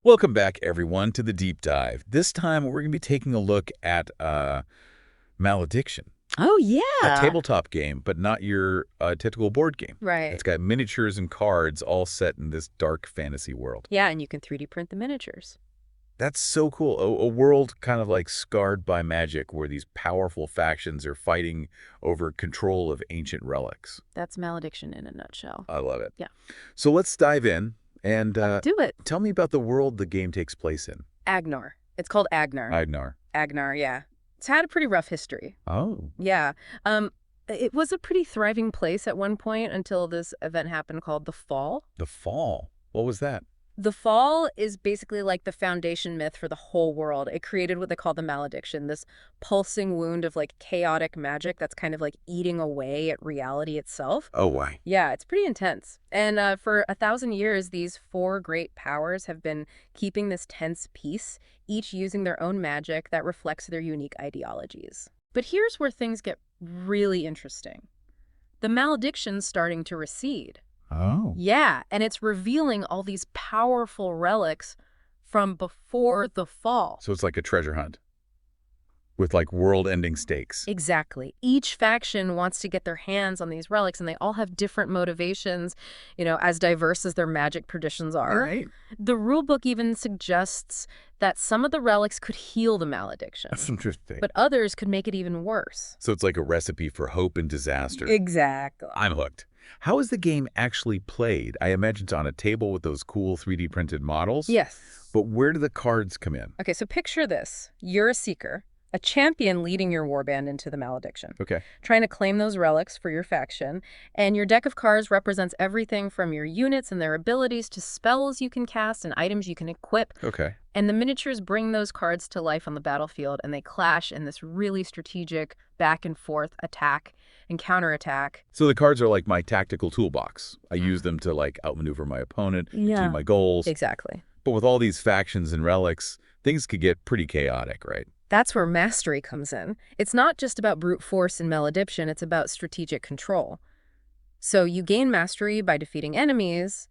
Welcome back, everyone, to the deep dive. This time, we're going to be taking a look at Malediction, Oh, a yeah. tabletop game, but not your typical board game. Right. It's got miniatures and cards all set in this dark fantasy world. Yeah, and you can 3D print the miniatures. That's so cool. A world kind of like scarred by magic where these powerful factions are fighting over control of ancient relics. That's Malediction in a nutshell. I love it. Yeah. So let's dive in and Do it. tell me about the world the game takes place in. Agnar. It's called Agnar. Agnar. Agnar, yeah. It's had a pretty rough history. Oh. Yeah. It was a pretty thriving place at one point until this event happened called the Fall. The Fall. What was that? The Fall is basically like the foundation myth for the whole world. It created what they call the Malediction, this pulsing wound of like chaotic magic that's kind of like eating away at reality itself. Oh, why? Yeah, it's pretty intense. And for 1,000 years, these four great powers have been keeping this tense peace, each using their own magic that reflects their unique ideologies. But here's where things get really interesting. The malediction's starting to recede. Oh. Yeah, and it's revealing all these powerful relics from before the fall. So it's like a treasure hunt with like world-ending stakes. Exactly. Each faction wants to get their hands on these relics, and they all have different motivations, as diverse as their magic traditions are. Right. The rulebook even suggests that some of the relics could heal the malediction, That's interesting. but others could make it even worse. So it's like a recipe for hope and disaster. Exactly. I'm hooked. How is the game actually played? I imagine it's on a table with those cool 3D printed models. Yes. But where do the cards come in? Okay, so picture this. You're a seeker, a champion leading your warband into the malediction, Okay. trying to claim those relics for your faction, and your deck of cards represents everything from your units and their abilities to spells you can cast and items you can equip. Okay. And the miniatures bring those cards to life on the battlefield, and they clash in this really strategic back and forth attack and counterattack. So the cards are like my tactical toolbox. I use them to like outmaneuver my opponent, achieve my goals. Exactly. But with all these factions and relics, things could get pretty chaotic, right? That's where mastery comes in. It's not just about brute force and malediction, it's about strategic control. So you gain mastery by defeating enemies,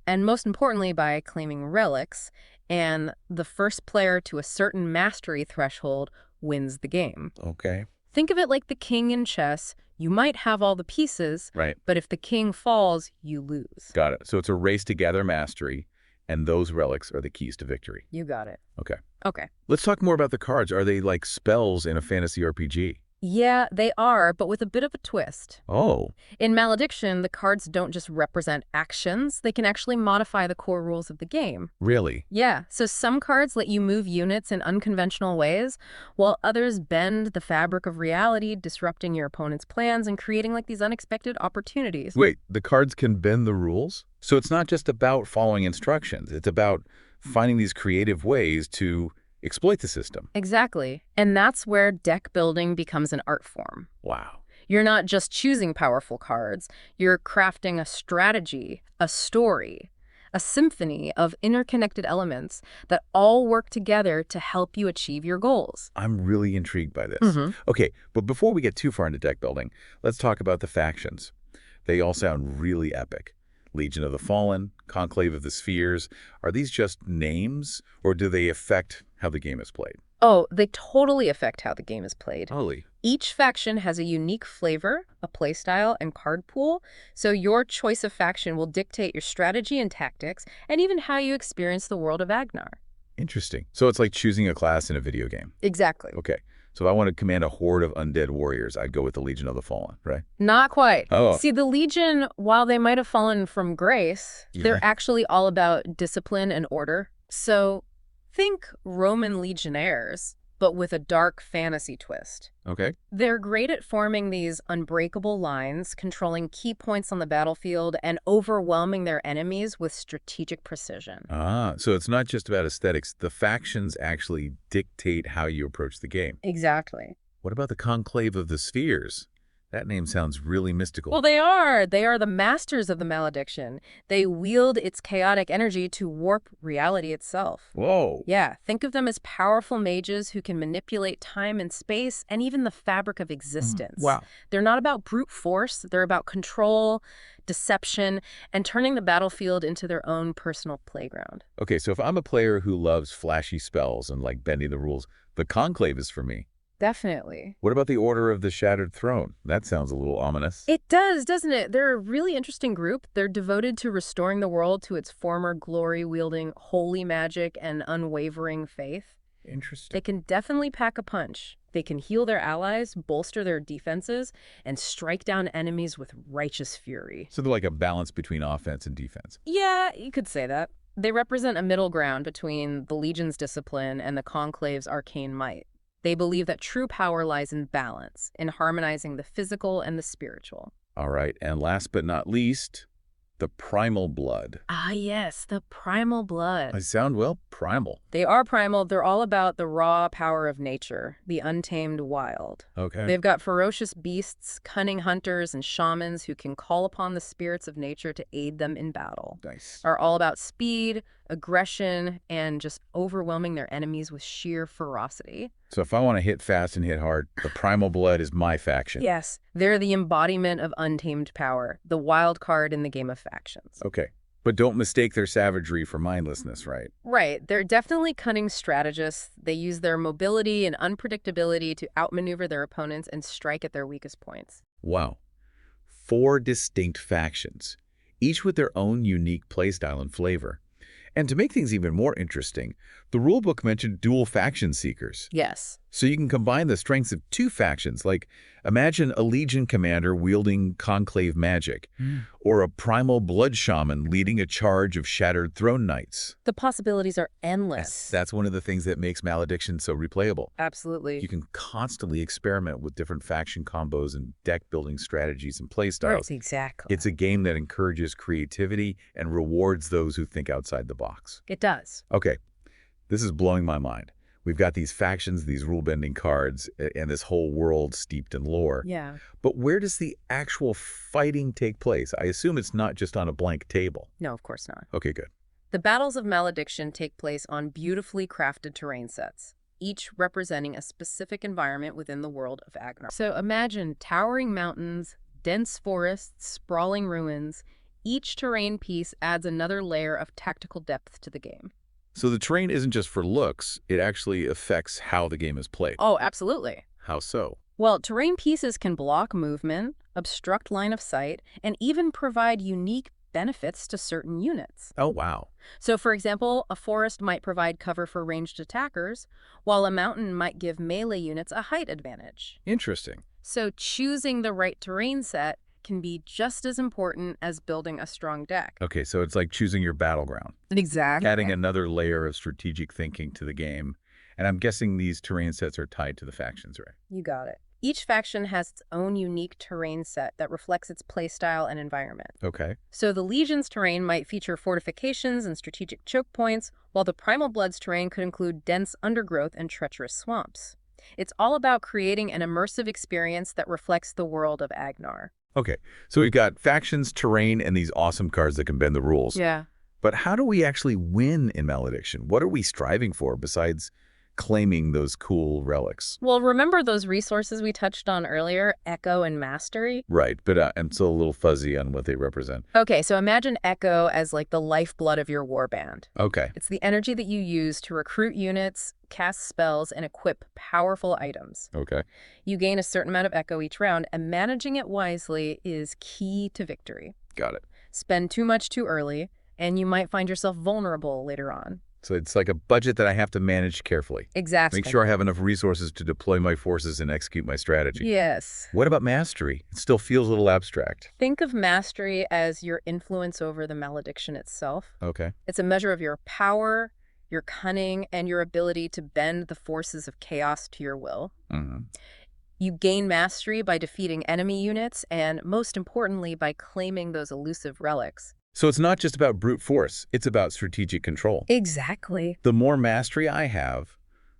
and most importantly by claiming relics, and the first player to a certain mastery threshold wins the game. Okay. Think of it like the king in chess. You might have all the pieces, Right. but if the king falls, you lose. Got it. So it's a race to gather mastery, and those relics are the keys to victory. You got it. Okay. Okay. Let's talk more about the cards. Are they like spells in a fantasy RPG? Yeah, they are, but with a bit of a twist. Oh. In Malediction, the cards don't just represent actions, they can actually modify the core rules of the game. Really? Yeah, so some cards let you move units in unconventional ways, while others bend the fabric of reality, disrupting your opponent's plans and creating like these unexpected opportunities. Wait, the cards can bend the rules? So it's not just about following instructions. It's about finding these creative ways to exploit the system. Exactly. And that's where deck building becomes an art form. Wow. You're not just choosing powerful cards, you're crafting a strategy, a story, a symphony of interconnected elements that all work together to help you achieve your goals. I'm really intrigued by this. Mhm. Okay, but before we get too far into deck building, let's talk about the factions. They all sound really epic. Legion of the Fallen, Conclave of the Spheres. Are these just names, or do they affect how the game is played? Oh, they totally affect how the game is played. Holy. Each faction has a unique flavor, a playstyle, and card pool, so your choice of faction will dictate your strategy and tactics, and even how you experience the world of Agnar. Interesting. So it's like choosing a class in a video game. Exactly. Okay. So if I want to command a horde of undead warriors, I'd go with the Legion of the Fallen, right? Not quite. Oh. See, the Legion, while they might have fallen from grace, Yeah. they're actually all about discipline and order. So think Roman legionnaires, but with a dark fantasy twist. Okay. They're great at forming these unbreakable lines, controlling key points on the battlefield, and overwhelming their enemies with strategic precision. Ah, so it's not just about aesthetics. The factions actually dictate how you approach the game. Exactly. What about the Conclave of the Spheres? That name sounds really mystical. Well, they are. They are the masters of the malediction. They wield its chaotic energy to warp reality itself. Whoa. Yeah, think of them as powerful mages who can manipulate time and space and even the fabric of existence. Wow. They're not about brute force. They're about control, deception, and turning the battlefield into their own personal playground. Okay, so if I'm a player who loves flashy spells and like bending the rules, the Conclave is for me. Definitely. What about the Order of the Shattered Throne? That sounds a little ominous. It does, doesn't it? They're a really interesting group. They're devoted to restoring the world to its former glory-wielding holy magic and unwavering faith. Interesting. They can definitely pack a punch. They can heal their allies, bolster their defenses, and strike down enemies with righteous fury. So they're like a balance between offense and defense. Yeah, you could say that. They represent a middle ground between the Legion's discipline and the Conclave's arcane might. They believe that true power lies in balance, in harmonizing the physical and the spiritual. All right, and last but not least, the Primal Blood. Ah, yes, the Primal Blood. I sound, well, primal. They are primal. They're all about the raw power of nature, the untamed wild. Okay. They've got ferocious beasts, cunning hunters, and shamans who can call upon the spirits of nature to aid them in battle. Nice. Are all about speed, aggression, and just overwhelming their enemies with sheer ferocity. So if I want to hit fast and hit hard, the Primal Blood is my faction. Yes, they're the embodiment of untamed power, the wild card in the game of factions. Okay. But don't mistake their savagery for mindlessness, right? Right. They're definitely cunning strategists. They use their mobility and unpredictability to outmaneuver their opponents and strike at their weakest points. Wow. 4 distinct factions, each with their own unique playstyle and flavor. And to make things even more interesting, the rulebook mentioned dual faction seekers. Yes. So you can combine the strengths of 2 factions, like imagine a Legion commander wielding Conclave magic, or a Primal Blood shaman leading a charge of Shattered Throne Knights. The possibilities are endless. That's one of the things that makes Malediction so replayable. Absolutely. You can constantly experiment with different faction combos and deck-building strategies and playstyles. Right, exactly. It's a game that encourages creativity and rewards those who think outside the box. It does. Okay, this is blowing my mind. We've got these factions, these rule-bending cards, and this whole world steeped in lore. Yeah. But where does the actual fighting take place? I assume it's not just on a blank table. No, of course not. Okay, good. The battles of Malediction take place on beautifully crafted terrain sets, each representing a specific environment within the world of Agnar. So imagine towering mountains, dense forests, sprawling ruins. Each terrain piece adds another layer of tactical depth to the game. So the terrain isn't just for looks, it actually affects how the game is played. Oh, absolutely. How so? Well, terrain pieces can block movement, obstruct line of sight, and even provide unique benefits to certain units. Oh, wow. So, for example, a forest might provide cover for ranged attackers, while a mountain might give melee units a height advantage. Interesting. So choosing the right terrain set can be just as important as building a strong deck. Okay, so it's like choosing your battleground. Exactly. Adding another layer of strategic thinking to the game. And I'm guessing these terrain sets are tied to the factions, right? You got it. Each faction has its own unique terrain set that reflects its playstyle and environment. Okay. So the Legion's terrain might feature fortifications and strategic choke points, while the Primal Blood's terrain could include dense undergrowth and treacherous swamps. It's all about creating an immersive experience that reflects the world of Agnar. Okay, so we've got factions, terrain, and these awesome cards that can bend the rules. Yeah. But how do we actually win in Malediction? What are we striving for besides claiming those cool relics? Well, remember those resources we touched on earlier, Echo and Mastery? Right, but I'm still a little fuzzy on what they represent. Okay, so imagine Echo as like the lifeblood of your warband. Okay. It's the energy that you use to recruit units, cast spells, and equip powerful items. Okay. You gain a certain amount of Echo each round, and managing it wisely is key to victory. Got it. Spend too much too early, and you might find yourself vulnerable later on. So it's like a budget that I have to manage carefully. Exactly. Make sure I have enough resources to deploy my forces and execute my strategy. Yes. What about Mastery? It still feels a little abstract. Think of Mastery as your influence over the Malediction itself. Okay. It's a measure of your power, your cunning, and your ability to bend the forces of chaos to your will. Mm-hmm. You gain mastery by defeating enemy units, and most importantly, by claiming those elusive relics. So it's not just about brute force, it's about strategic control. Exactly. The more mastery I have,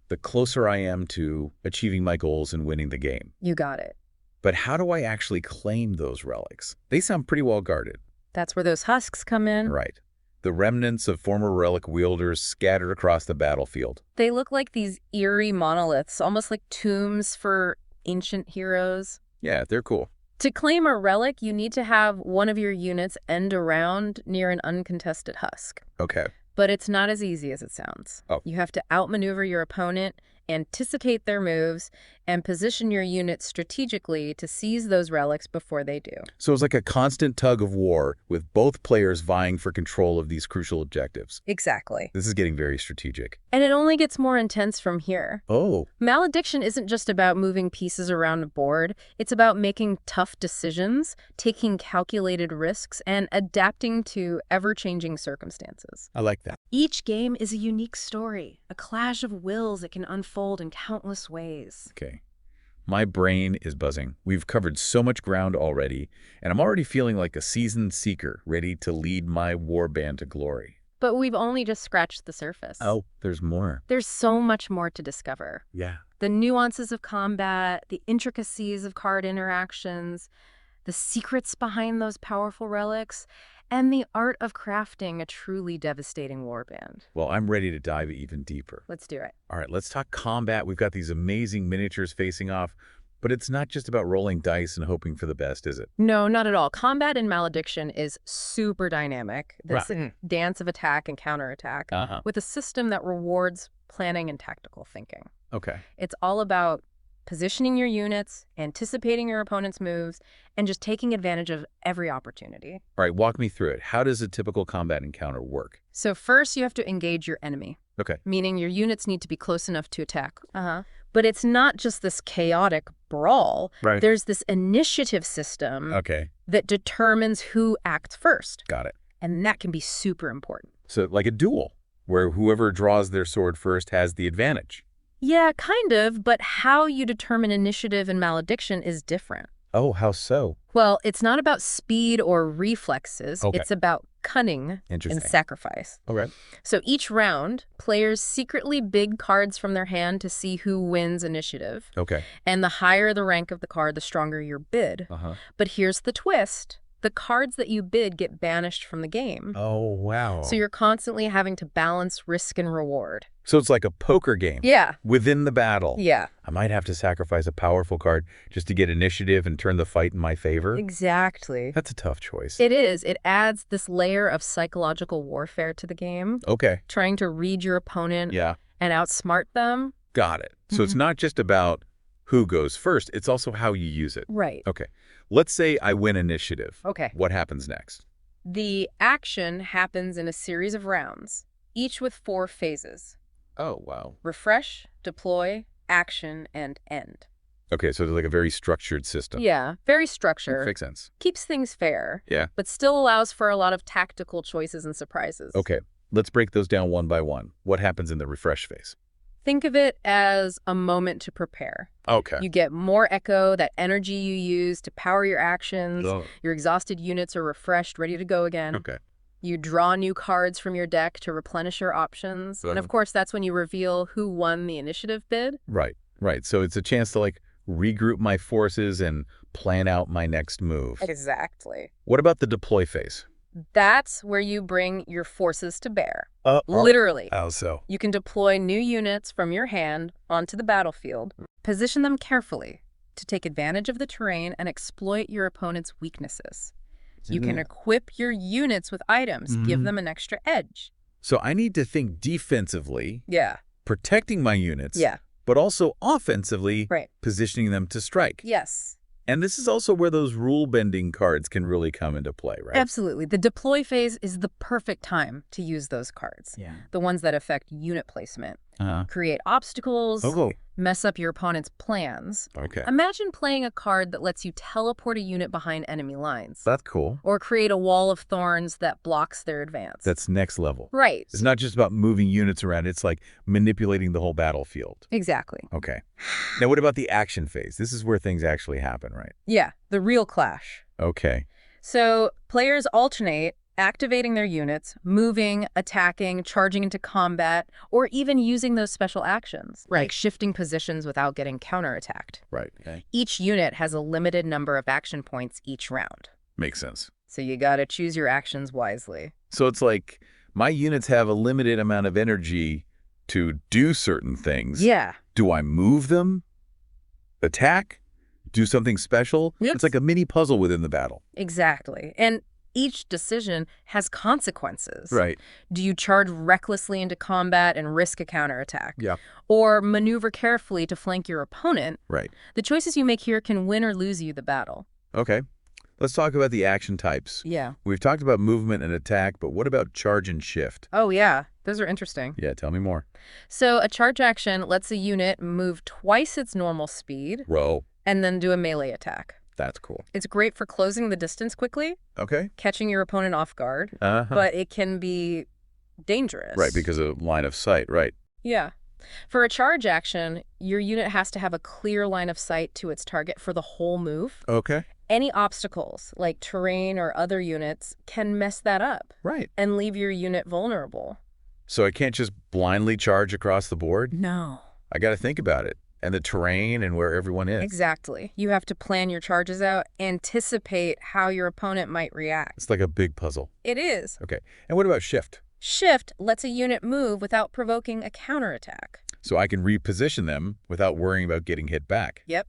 the closer I am to achieving my goals and winning the game. You got it. But how do I actually claim those relics? They sound pretty well guarded. That's where those husks come in. Right. The remnants of former relic wielders scattered across the battlefield. They look like these eerie monoliths, almost like tombs for ancient heroes. Yeah, they're cool. To claim a relic, you need to have one of your units end around near an uncontested husk. Okay. But it's not as easy as it sounds. Oh. You have to outmaneuver your opponent, anticipate their moves, and position your units strategically to seize those relics before they do. So it's like a constant tug of war with both players vying for control of these crucial objectives. Exactly. This is getting very strategic. And it only gets more intense from here. Oh. Malediction isn't just about moving pieces around a board. It's about making tough decisions, taking calculated risks, and adapting to ever-changing circumstances. I like that. Each game is a unique story, a clash of wills that can unfold in countless ways. Okay. My brain is buzzing. We've covered so much ground already, and I'm already feeling like a seasoned seeker ready to lead my warband to glory. But we've only just scratched the surface. Oh, there's more. There's so much more to discover. Yeah. The nuances of combat, the intricacies of card interactions, the secrets behind those powerful relics, and the art of crafting a truly devastating warband. Well, I'm ready to dive even deeper. Let's do it. All right, let's talk combat. We've got these amazing miniatures facing off, but it's not just about rolling dice and hoping for the best, is it? No, not at all. Combat in Malediction is super dynamic. This dance of attack and counterattack with a system that rewards planning and tactical thinking. Okay. It's all about positioning your units, anticipating your opponent's moves, and just taking advantage of every opportunity. All right, walk me through it. How does a typical combat encounter work? So first, you have to engage your enemy. Okay. Meaning your units need to be close enough to attack. But it's not just this chaotic brawl. Right. There's this initiative system Okay. that determines who acts first. Got it. And that can be super important. So like a duel, where whoever draws their sword first has the advantage. Yeah, kind of, but how you determine initiative in Malediction is different. Oh, how so? Well, it's not about speed or reflexes. Okay. It's about cunning and Interesting. sacrifice. Okay. So each round, players secretly big cards from their hand to see who wins initiative. Okay. And the higher the rank of the card, the stronger your bid. But here's the twist. The cards that you bid get banished from the game. Oh, wow. So you're constantly having to balance risk and reward. So it's like a poker game. Yeah. Within the battle. Yeah. I might have to sacrifice a powerful card just to get initiative and turn the fight in my favor. Exactly. That's a tough choice. It is. It adds this layer of psychological warfare to the game. Okay. Trying to read your opponent Yeah. and outsmart them. Got it. So it's not just about who goes first. It's also how you use it. Right. Okay. Let's say I win initiative. Okay. What happens next? The action happens in a series of rounds, each with 4 phases. Oh, wow. Refresh, deploy, action, and end. Okay, so it's like a very structured system. Yeah, very structured. Makes sense. Keeps things fair. Yeah. But still allows for a lot of tactical choices and surprises. Okay, let's break those down one by one. What happens in the refresh phase? Think of it as a moment to prepare. Okay. You get more echo, that energy you use to power your actions. Oh. Your exhausted units are refreshed, ready to go again. Okay. You draw new cards from your deck to replenish your options. And of course, that's when you reveal who won the initiative bid. Right, right. So it's a chance to like regroup my forces and plan out my next move. Exactly. What about the deploy phase? That's where you bring your forces to bear. Oh. Literally. How so? You can deploy new units from your hand onto the battlefield. Position them carefully to take advantage of the terrain and exploit your opponent's weaknesses. You can equip your units with items, give them an extra edge. So I need to think defensively, Yeah. protecting my units, Yeah. but also offensively, Right. positioning them to strike. Yes. And this is also where those rule-bending cards can really come into play, right? Absolutely. The deploy phase is the perfect time to use those cards. Yeah. The ones that affect unit placement. Create obstacles, mess up your opponent's plans. Okay. Imagine playing a card that lets you teleport a unit behind enemy lines. That's cool. Or create a wall of thorns that blocks their advance. That's next level. Right. It's not just about moving units around. It's like manipulating the whole battlefield. Exactly. Okay. Now, what about the action phase? This is where things actually happen, right? Yeah, the real clash. Okay. So players alternate activating their units, moving, attacking, charging into combat, or even using those special actions, like shifting positions without getting counterattacked. Right. Okay. Each unit has a limited number of action points each round. Makes sense. So you gotta choose your actions wisely. So it's like my units have a limited amount of energy to do certain things. Yeah. Do I move them? Attack? Do something special? Yep. It's like a mini puzzle within the battle. Exactly. And each decision has consequences. Right. Do you charge recklessly into combat and risk a counterattack? Yeah. Or maneuver carefully to flank your opponent? Right. The choices you make here can win or lose you the battle. Okay. Let's talk about the action types. Yeah. We've talked about movement and attack, but what about charge and shift? Oh, yeah. Those are interesting. Yeah, tell me more. So a charge action lets a unit move twice its normal speed Row. and then do a melee attack. That's cool. It's great for closing the distance quickly, Okay. catching your opponent off guard, but it can be dangerous. Right, because of line of sight, right. Yeah. For a charge action, your unit has to have a clear line of sight to its target for the whole move. Okay. Any obstacles, like terrain or other units, can mess that up Right. and leave your unit vulnerable. So I can't just blindly charge across the board? No. I got to think about it. And the terrain and where everyone is. Exactly. You have to plan your charges out, anticipate how your opponent might react. It's like a big puzzle. It is. Okay. And what about shift? Shift lets a unit move without provoking a counterattack. So I can reposition them without worrying about getting hit back. Yep.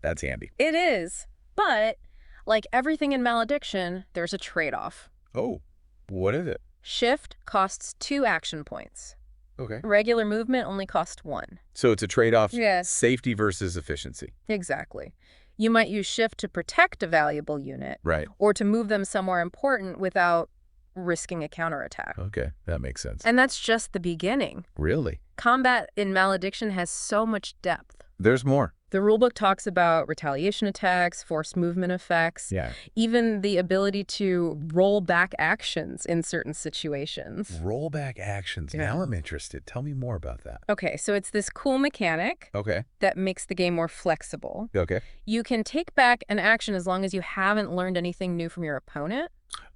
That's handy. It is. But, like everything in Malediction, there's a trade-off. Oh, what is it? Shift costs 2 action points. Okay. Regular movement only costs 1. So it's a trade-off. Yes. Safety versus efficiency. Exactly. You might use shift to protect a valuable unit. Right. Or to move them somewhere important without risking a counterattack. Okay, that makes sense. And that's just the beginning. Really? Combat in Malediction has so much depth. There's more. The rulebook talks about retaliation attacks, forced movement effects, Yeah. even the ability to roll back actions in certain situations. Rollback actions. Yeah. Now I'm interested. Tell me more about that. Okay, so it's this cool mechanic Okay. that makes the game more flexible. Okay. You can take back an action as long as you haven't learned anything new from your opponent,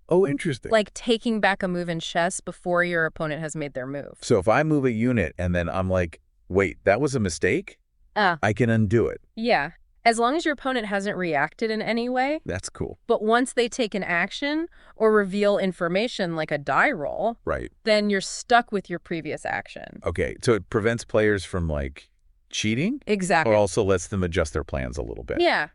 Oh, interesting. like taking back a move in chess before your opponent has made their move. So if I move a unit and then I'm like, wait, that was a mistake? I can undo it. Yeah, as long as your opponent hasn't reacted in any way. That's cool. But once they take an action or reveal information like a die roll, Right. then you're stuck with your previous action. Okay. So it prevents players from like cheating Exactly. or also lets them adjust their plans a little bit. Yeah,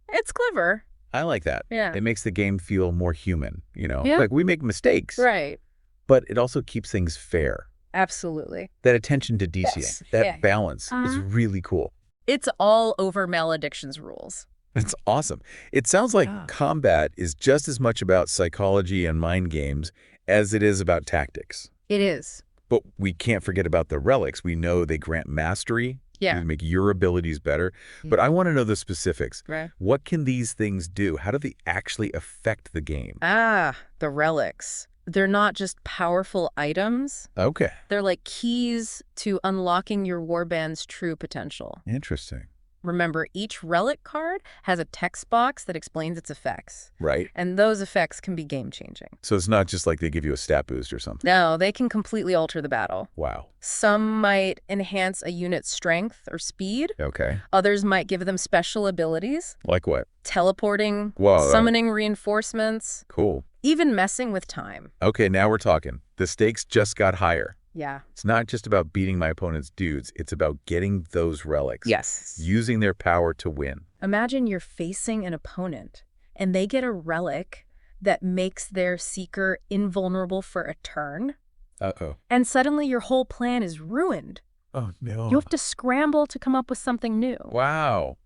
it's clever. I like that. Yeah. It makes the game feel more human, you know? Yeah. Like we make mistakes, Right. but it also keeps things fair. Absolutely. That attention to DCA, Yes. that Yeah. balance is really cool. It's all over Malediction's rules. It's awesome. It sounds like Yeah. combat is just as much about psychology and mind games as it is about tactics. It is. But we can't forget about the relics. We know they grant mastery. Yeah. They make your abilities better. But I want to know the specifics. Right. What can these things do? How do they actually affect the game? The relics. They're not just powerful items. Okay. They're like keys to unlocking your warband's true potential. Interesting. Remember, each relic card has a text box that explains its effects. Right. And those effects can be game-changing. So it's not just like they give you a stat boost or something. No, they can completely alter the battle. Wow. Some might enhance a unit's strength or speed. Okay. Others might give them special abilities, Like what? teleporting, Whoa. summoning reinforcements, Cool. even messing with time. Okay, now we're talking. The stakes just got higher. Yeah. It's not just about beating my opponent's dudes. It's about getting those relics. Yes. Using their power to win. Imagine you're facing an opponent and they get a relic that makes their seeker invulnerable for a turn. Uh-oh. And suddenly your whole plan is ruined. Oh, no. You have to scramble to come up with something new. Wow.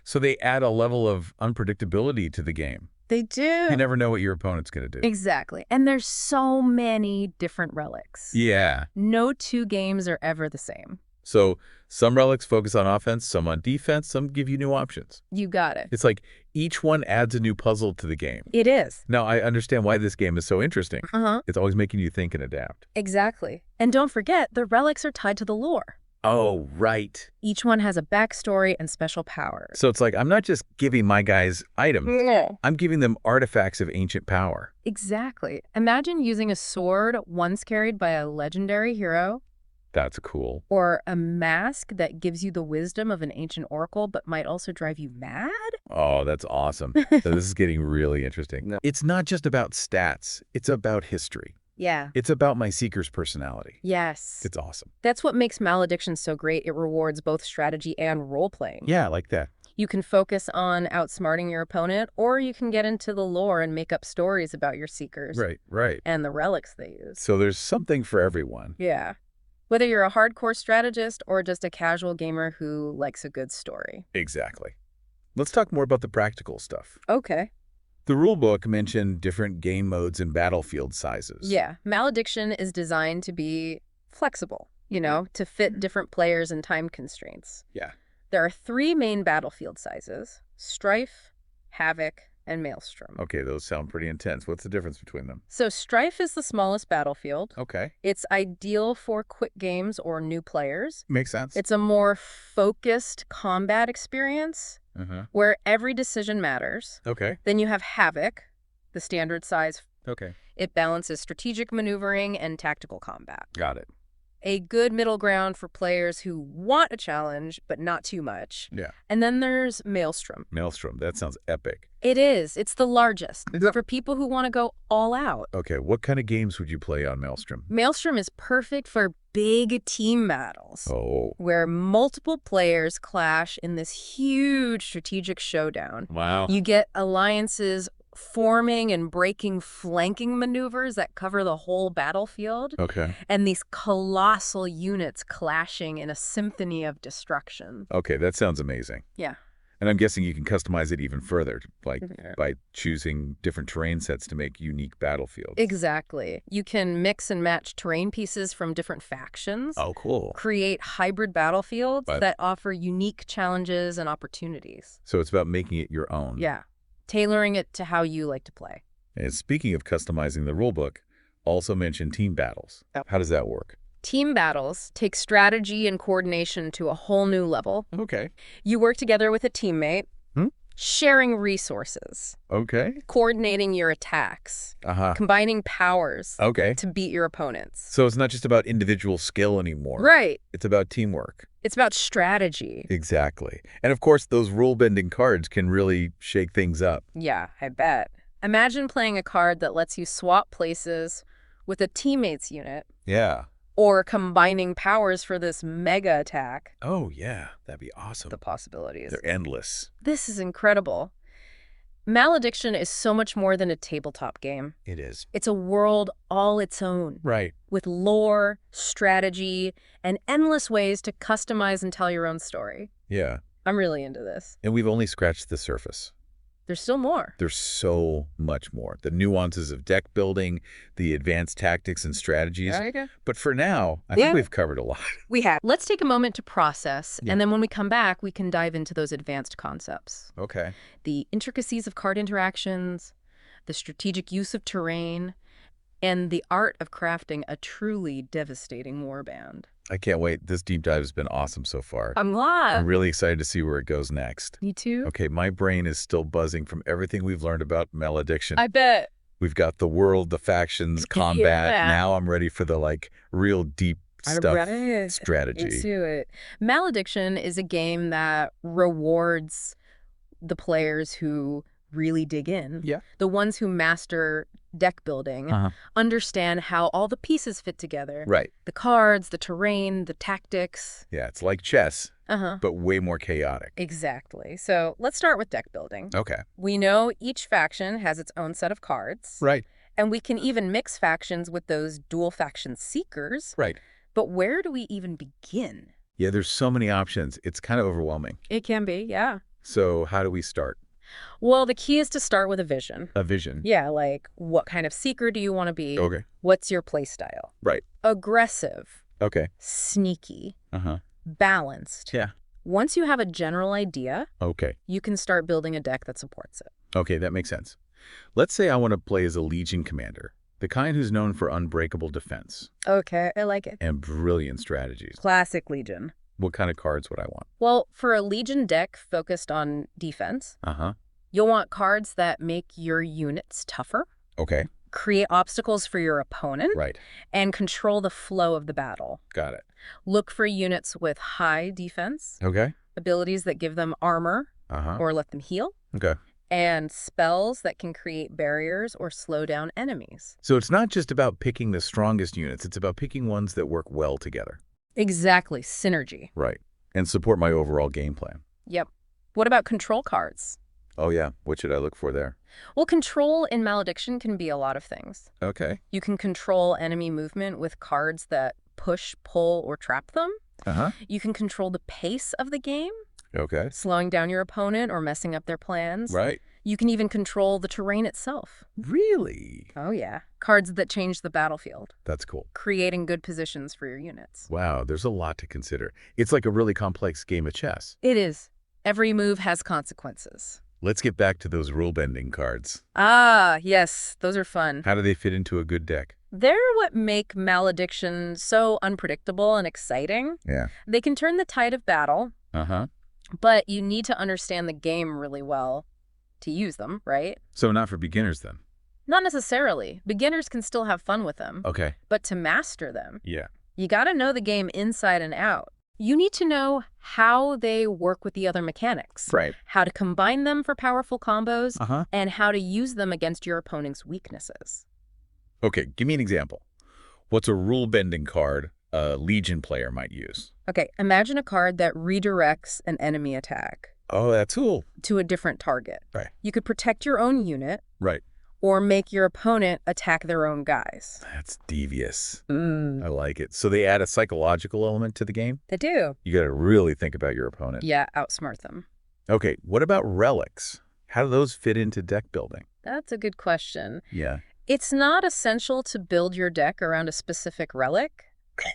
So they add a level of unpredictability to the game. They do. You never know what your opponent's going to do. Exactly. And there's so many different relics. Yeah. No 2 games are ever the same. So some relics focus on offense, some on defense, some give you new options. You got it. It's like each one adds a new puzzle to the game. It is. Now, I understand why this game is so interesting. Uh-huh. It's always making you think and adapt. Exactly. And don't forget, the relics are tied to the lore. Oh, right. Each one has a backstory and special powers. So it's like, I'm not just giving my guys items. No. I'm giving them artifacts of ancient power. Exactly. Imagine using a sword once carried by a legendary hero, That's cool. or a mask that gives you the wisdom of an ancient oracle but might also drive you mad? Oh, that's awesome. So this is getting really interesting. It's not just about stats. It's about history. Yeah. It's about my seeker's personality. Yes. It's awesome. That's what makes Malediction so great. It rewards both strategy and role-playing. Yeah, I like that. You can focus on outsmarting your opponent, or you can get into the lore and make up stories about your seekers. Right. And the relics they use. So there's something for everyone. Yeah. Whether you're a hardcore strategist or just a casual gamer who likes a good story. Exactly. Let's talk more about the practical stuff. Okay. The rulebook mentioned different game modes and battlefield sizes. Yeah. Malediction is designed to be flexible, to fit different players and time constraints. Yeah. There are 3 main battlefield sizes: Strife, Havoc, and Maelstrom. Okay, those sound pretty intense. What's the difference between them? So Strife is the smallest battlefield. Okay. It's ideal for quick games or new players. Makes sense. It's a more focused combat experience where every decision matters. Okay. Then you have Havoc, the standard size. Okay. It balances strategic maneuvering and tactical combat. Got it. A good middle ground for players who want a challenge, but not too much. Yeah. And then there's Maelstrom. Maelstrom. That sounds epic. It is. It's the largest. Is that- For people who want to go all out. Okay, what kind of games would you play on Maelstrom? Maelstrom is perfect for big team battles. Oh. Where multiple players clash in this huge strategic showdown. Wow. You get alliances forming and breaking flanking maneuvers that cover the whole battlefield. Okay. And these colossal units clashing in a symphony of destruction. Okay, that sounds amazing. Yeah. And I'm guessing you can customize it even further, like Yeah. by choosing different terrain sets to make unique battlefields. Exactly. You can mix and match terrain pieces from different factions. Oh, cool. Create hybrid battlefields But- that offer unique challenges and opportunities. So it's about making it your own. Yeah. Tailoring it to how you like to play. And speaking of customizing the rulebook, also mention team battles. How does that work? Team battles take strategy and coordination to a whole new level. Okay. You work together with a teammate, sharing resources, Okay. coordinating your attacks, combining powers Okay. to beat your opponents. So it's not just about individual skill anymore. Right. It's about teamwork. It's about strategy. Exactly. And of course, those rule-bending cards can really shake things up. Yeah, I bet. Imagine playing a card that lets you swap places with a teammate's unit, Yeah. or combining powers for this mega attack. Oh, yeah. That'd be awesome. The possibilities. They're endless. This is incredible. Malediction is so much more than a tabletop game. It is. It's a world all its own, Right. with lore, strategy, and endless ways to customize and tell your own story. Yeah. I'm really into this. And we've only scratched the surface. There's still more. There's so much more. The nuances of deck building, the advanced tactics and strategies. But for now, I think we've covered a lot. We have. Let's take a moment to process, Yeah. and then when we come back, we can dive into those advanced concepts. Okay. The intricacies of card interactions, the strategic use of terrain, and the art of crafting a truly devastating warband. I can't wait. This deep dive has been awesome so far. I'm glad. I'm really excited to see where it goes next. Me too. Okay, my brain is still buzzing from everything we've learned about Malediction. I bet. We've got the world, the factions, combat. Yeah. Now I'm ready for the real deep stuff, strategy. Let's do it. Malediction is a game that rewards the players who really dig in. Yeah. The ones who master deck building, understand how all the pieces fit together. Right. The cards, the terrain, the tactics. Yeah, it's like chess, but way more chaotic. Exactly. So let's start with deck building. Okay. We know each faction has its own set of cards. Right. And we can even mix factions with those dual faction seekers. Right. But where do we even begin? Yeah, there's so many options. It's kind of overwhelming. It can be, yeah. So how do we start? Well, the key is to start with a vision. A vision. Yeah, like what kind of seeker do you want to be? Okay. What's your play style? Right. Aggressive, Okay. sneaky, Uh-huh. balanced. Yeah. Once you have a general idea, Okay. you can start building a deck that supports it. Okay, that makes sense. Let's say I want to play as a Legion commander, the kind who's known for unbreakable defense Okay, I like it. and brilliant strategies. Classic Legion. What kind of cards would I want? Well, for a Legion deck focused on defense, Uh-huh. you'll want cards that make your units tougher, Okay. create obstacles for your opponent, Right. and control the flow of the battle. Got it. Look for units with high defense, Okay. abilities that give them armor Uh-huh. or let them heal, Okay. and spells that can create barriers or slow down enemies. So it's not just about picking the strongest units. It's about picking ones that work well together. Exactly, synergy. Right. And support my overall game plan. Yep. What about control cards? Oh, yeah. What should I look for there? Well, control in Malediction can be a lot of things. Okay. You can control enemy movement with cards that push, pull, or trap them. Uh-huh. You can control the pace of the game, Okay. slowing down your opponent or messing up their plans. Right. You can even control the terrain itself. Really? Oh, yeah. Cards that change the battlefield, That's cool. creating good positions for your units. Wow, there's a lot to consider. It's like a really complex game of chess. It is. Every move has consequences. Let's get back to those rule-bending cards. Ah, yes. Those are fun. How do they fit into a good deck? They're what make Malediction so unpredictable and exciting. Yeah. They can turn the tide of battle, Uh-huh. but you need to understand the game really well to use them, right? So not for beginners then? Not necessarily. Beginners can still have fun with them. Okay. But to master them, Yeah. you got to know the game inside and out. You need to know how they work with the other mechanics, Right. how to combine them for powerful combos, Uh-huh. and how to use them against your opponent's weaknesses. Okay, give me an example. What's a rule-bending card a Legion player might use? Okay, imagine a card that redirects an enemy attack Oh, that's cool. to a different target. Right. You could protect your own unit Right. or make your opponent attack their own guys. That's devious. They I like it. So they add a psychological element to the game? do. You got to really think about your opponent. Yeah, outsmart them. Okay, what about relics? How do those fit into deck building? That's a good question. Yeah. It's not essential to build your deck around a specific relic,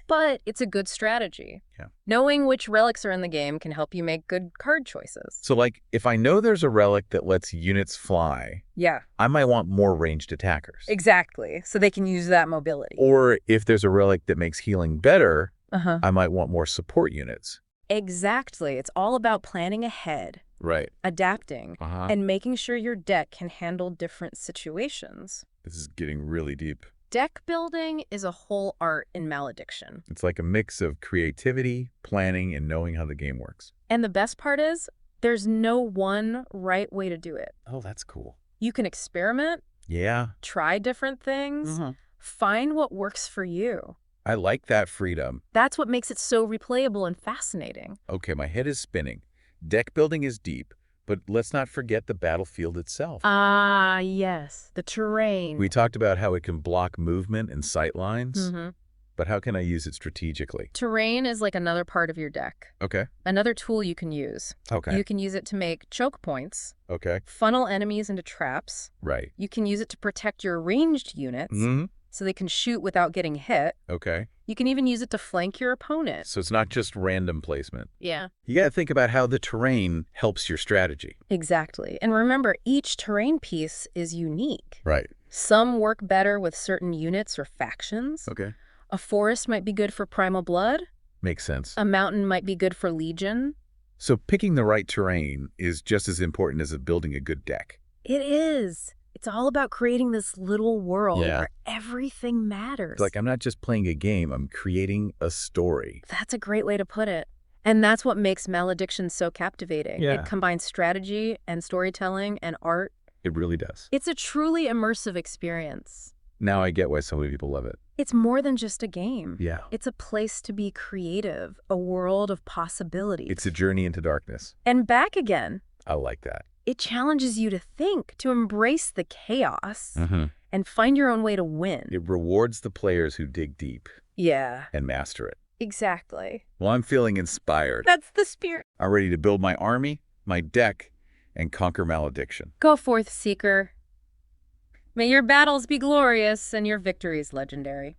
but it's a good strategy. Yeah. Knowing which relics are in the game can help you make good card choices. So, like, if I know there's a relic that lets units fly, Yeah, I might want more ranged attackers. exactly. So they can use that mobility. Or if there's a relic that makes healing better, Uh-huh. I might want more support units. Exactly. It's all about planning ahead, Right. adapting, Uh-huh. and making sure your deck can handle different situations. This is getting really deep. Deck building is a whole art in Malediction. It's like a mix of creativity, planning, and knowing how the game works. And the best part is, there's no one right way to do it. Oh, that's cool. You can experiment, Yeah. try different things, find what works for you. I like that freedom. That's what makes it so replayable and fascinating. Okay, my head is spinning. Deck building is deep, but let's not forget the battlefield itself. Ah, yes, the terrain. We talked about how it can block movement and sight lines, Mm-hmm. but how can I use it strategically? Terrain is like another part of your deck. Okay. Another tool you can use. Okay. You can use it to make choke points, Okay. funnel enemies into traps. Right. You can use it to protect your ranged units Mm-hmm. so they can shoot without getting hit. Okay. You can even use it to flank your opponent. So it's not just random placement. Yeah. You got to think about how the terrain helps your strategy. Exactly. And remember, each terrain piece is unique. Right. Some work better with certain units or factions. Okay. A forest might be good for Primal Blood. Makes sense. A mountain might be good for Legion. So picking the right terrain is just as important as building a good deck. It is. It's all about creating this little world Yeah. where everything matters. It's like I'm not just playing a game, I'm creating a story. That's a great way to put it. And that's what makes Malediction so captivating. Yeah. It combines strategy and storytelling and art. It really does. It's a truly immersive experience. Now I get why so many people love it. It's more than just a game. Yeah. It's a place to be creative, a world of possibilities. It's a journey into darkness. And back again. I like that. It challenges you to think, to embrace the chaos, Mm-hmm. and find your own way to win. It rewards the players who dig deep Yeah, and master it. exactly. Well, I'm feeling inspired. That's the spirit. I'm ready to build my army, my deck, and conquer Malediction. Go forth, Seeker. May your battles be glorious and your victories legendary.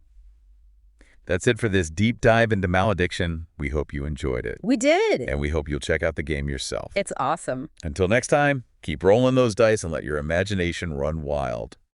That's it for this deep dive into Malediction. We hope you enjoyed it. We did. And we hope you'll check out the game yourself. It's awesome. Until next time, keep rolling those dice and let your imagination run wild.